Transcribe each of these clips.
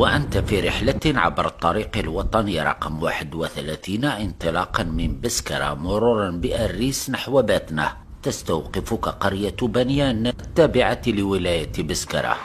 وأنت في رحلة عبر الطريق الوطني رقم 31 انطلاقا من بسكرة مرورا بأريس نحو باتنة، تستوقفك قرية بنيان التابعة لولاية بسكرة.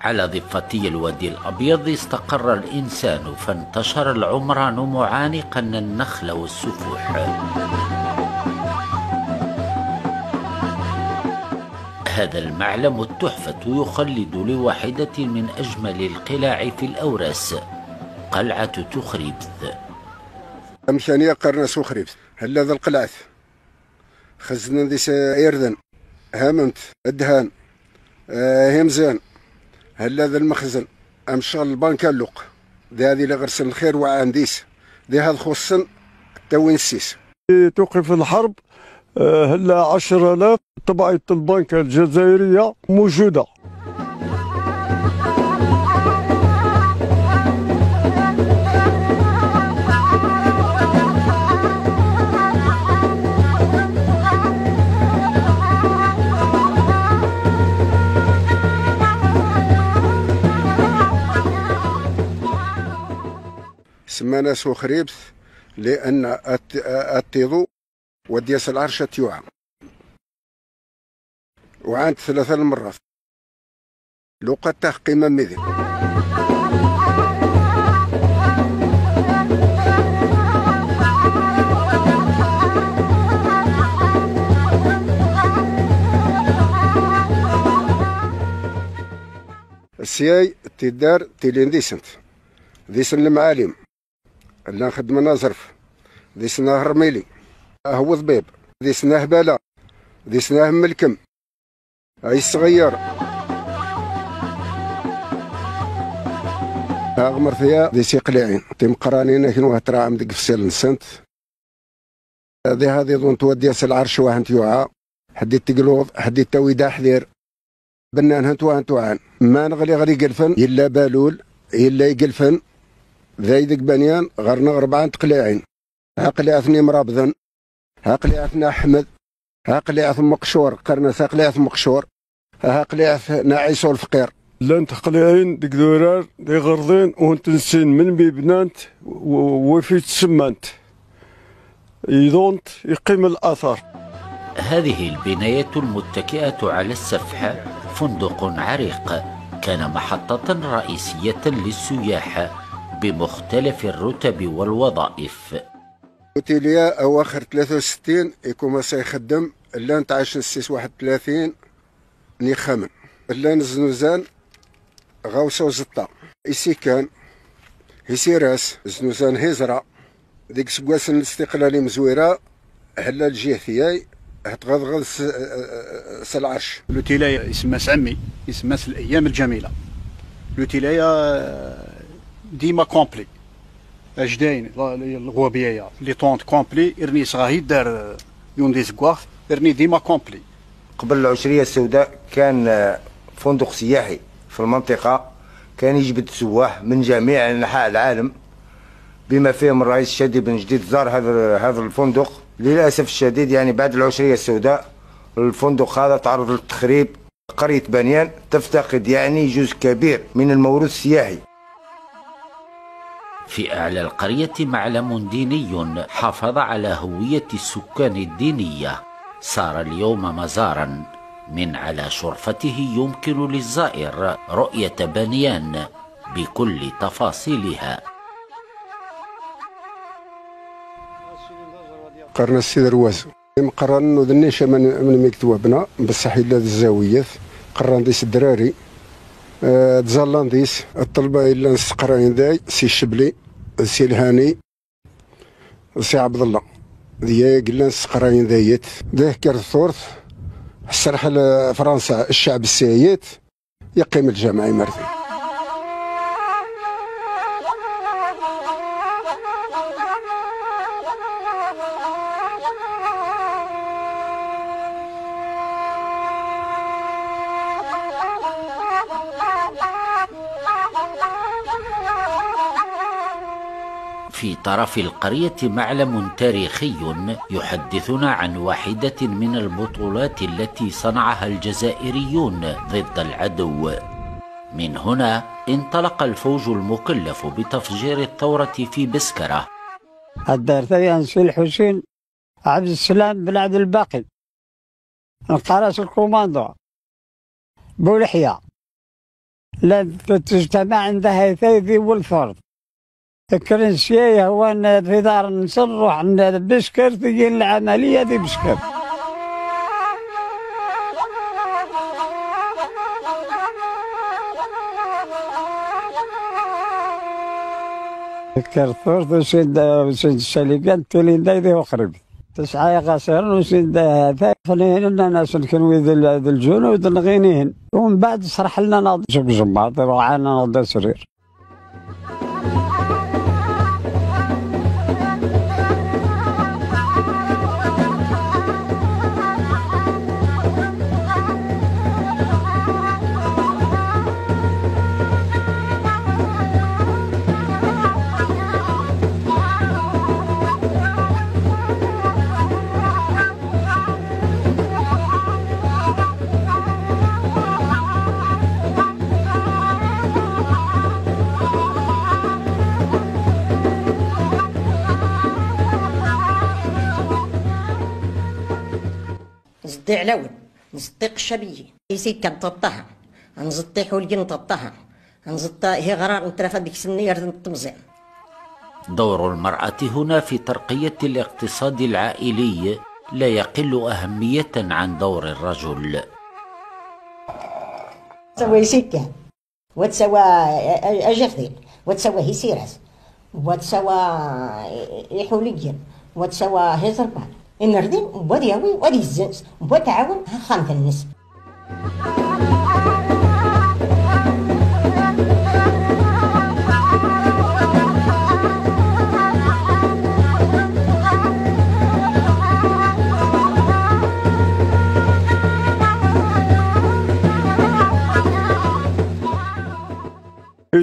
على ضفتي الوادي الأبيض استقر الإنسان، فانتشر العمران معانقا النخل والسفوح. هذا المعلم التحفة يخلد لواحدة من أجمل القلاع في الأورس، قلعة تخريبث. مشانية قرنا سخريبث هلا ذا القلعة خزنا ديس إيردن هاممت الدهان همزان هلا ذا المخزن امشغل البنك اللوق ذي هذه لغرسن الخير وعنديس ذي هذا خصن توين السيس. توقف الحرب هلا 10,000 طبعة البنك الجزائرية موجودة. سمانا سخريبث لأن التيضو ودياس العرشة يوعى وعند 3 المرات لو قد قيمة مذن. السياي تدار تيلين ديسنت ديسن المعالم اللي نخدم زرف ذي سناه رميلي هو ضبيب ذي سناه هبالة ذي سناه ملكم هاي الصغير غمر فيها ذي سي قليعين تيم قرانين كنو هتراعم ديك فسيل نسنت ذي هذه ظن تودي العرش واحد يوعى حدي تقلوض حدي تويدا حذير بنان هنتو هنتوعان ما نغلي غري قلفن يلا بالول يلا يقلفن ذايدك بنيان غرنا 4 قلاعين قلعتني مرابذن قلعتنا أحمد قلعت مقشور قرنا قلعت مقشور قلعت ناعيس الفقير لانت قليعين ديك دورار دي غرضين وانت نسين من بيبنانت وفي تسمانت يدونت يقيم الأثر. هذه البناية المتكئة على السفح فندق عريق كان محطة رئيسية للسياح بمختلف الرتب والوظائف. اوتيليا اواخر 63 يكون سيخدم الا نتعاش نسيس 31 نيخامن الا نزنوزان غاوسه وزطه إيسي كان هيسيراس زنوزان هيزرا ديك سكواس الاستقلالي مزويره حلا الجهه ثياي هتغضغض سالعرش. لوتيلايا اسمها سعمي اسمها الايام الجميله. لوتيلايا ديما كومبلي اجداين الغوابيه لي طونت كومبلي ارني صغاهي دار يون دي زكواخ ارني ديما كومبلي. قبل العشريه السوداء كان فندق سياحي في المنطقه كان يجبد سواح من جميع انحاء العالم بما فيهم الرئيس الشادي بن جديد زار هذا الفندق. للاسف الشديد يعني بعد العشريه السوداء الفندق هذا تعرض للتخريب. قريه بنيان تفتقد يعني جزء كبير من الموروث السياحي. في أعلى القرية معلم ديني حافظ على هوية السكان الدينية، صار اليوم مزارا من على شرفته يمكن للزائر رؤية بنيان بكل تفاصيلها. قرن السيد رواز مقرن ذنيش من مكتوبنا بصح إلا الزاوية قرن ديس الدراري تزالان ديس الطلبة إلا نسقراين داي سي الشبلي سي الهاني سي عبد الله ذي قلنا نسقراين دايت ذي كرت ثورث السرح فرنسا الشعب السيد يقيم الجامعي مرثي. في طرف القرية معلم تاريخي يحدثنا عن واحدة من البطولات التي صنعها الجزائريون ضد العدو. من هنا انطلق الفوج المكلف بتفجير الثورة في بسكرة. الدارتي أنسي الحسين عبد السلام بن عبد الباقي القراص الكوماندو بولحية لا تجتمع عندها ثيثي والفرد الكرنسية هو في دار نروح بسكر تجي العملية دي بسكر. الكرثور وسند السليقان تولين دايدي وخرب تسعة غسر وسند هذا خلينا الناس كانوا ذي الجنود نغينين ومن بعد صرح لنا ناض جمعات وعانا ناض سرير. نزدي علون نزدي قشابية يسيد كنططها نزدي حولي نططها نزدي هي غرار نترافى ديك السنية التمزيع. دور المرأة هنا في ترقية الاقتصاد العائلي لا يقل أهمية عن دور الرجل. تسوى يسيكا وتسوى أجفذين وتسوى هيسيرس وتسوى يحوليا وتسوى هزربان النردين ودياوي ودي الزنس وتعاون خانة النسب.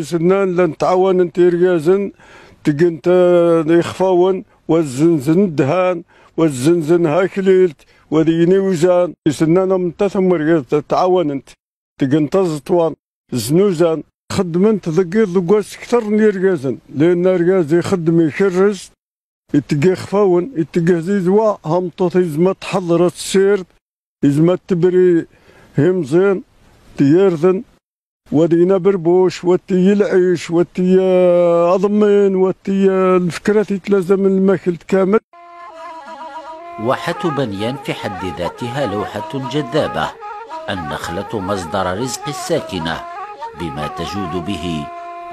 سنان لنتعاون نتيرجازن تقنت يخفاون والزنزن دهان والزنزن هاكليلت وذيني وزان سنان من تثمر تعاونت تقنت زطوان زنوزان خدمنت ذقير ذقواس كثر نيرجازن لان رجاز يخدم يكرز يتقي خفاون يتقي زيزوا هم تطيزمت حضرت السير إزمت تبري همزين تيرذن ودينا بربوش وتي العيش وتي أضمين وتي الفكرة تتلازم الماكل كامل. واحة بنيان في حد ذاتها لوحة جذابة. النخلة مصدر رزق الساكنة بما تجود به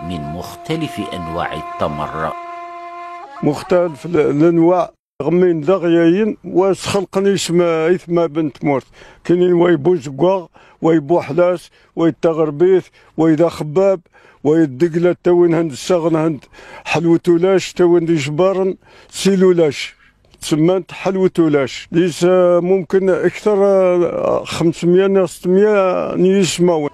من مختلف أنواع التمر. مختلف الأنواع غمين ذغيين وسخلقني اسمها إثما بنت مورت كاينين ويبو زقاغ ويبو حلاس ويتغربيث ويدا خباب ويدقلة توين هند السغن هند حلوتولاش توين دي جبارن سيلولاش تسمانت حلوتولاش ليس ممكن أكثر 500 600 نيسماون.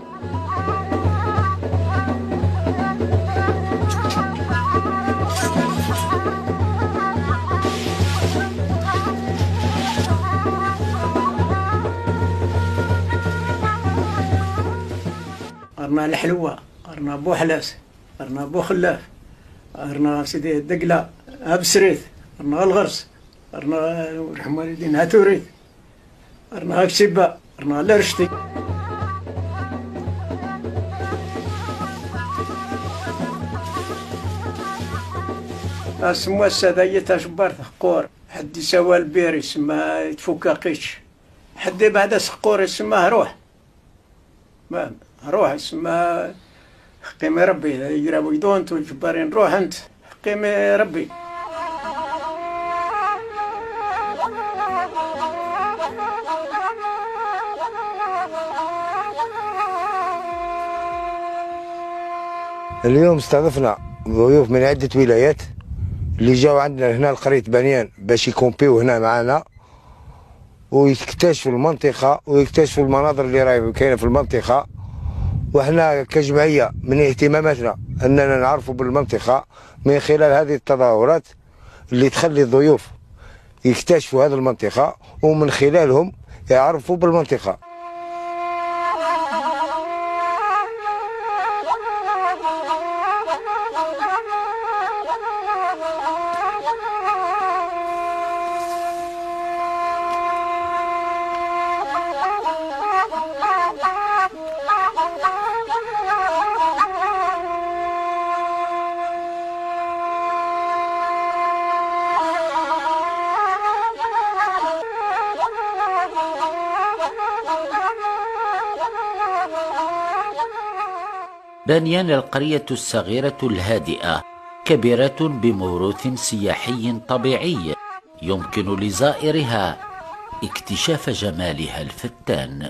أرنا الحلوة أرنا بو حلاس أرنا بو خلاف أرنا سيدي الدقلة أبسريت أرنا الغرس أرنا رحمة والدين هاتوريت أرنا أكسبة أرنا لرشتي. اسمها السادية شبار ثقور حد يسوى البير يسمى يتفوكا قيش حد بعد سقور يسمى روح ما روح اسمها قيمة ربي يجربوا يدون جبارين روح انت قيمة ربي. اليوم استضفنا ضيوف من عدة ولايات اللي جاوا عندنا هنا لقرية بنيان باش يكومبيو هنا معنا ويكتشفوا المنطقة ويكتشفوا المناظر اللي راهي كاينة في المنطقة وإحنا كجمعية من اهتماماتنا أننا نعرفوا بالمنطقة من خلال هذه التظاهرات اللي تخلي الضيوف يكتشفوا هذه المنطقة ومن خلالهم يعرفوا بالمنطقة. بانيان القرية الصغيرة الهادئة كبيرة بموروث سياحي طبيعي يمكن لزائرها اكتشاف جمالها الفتان.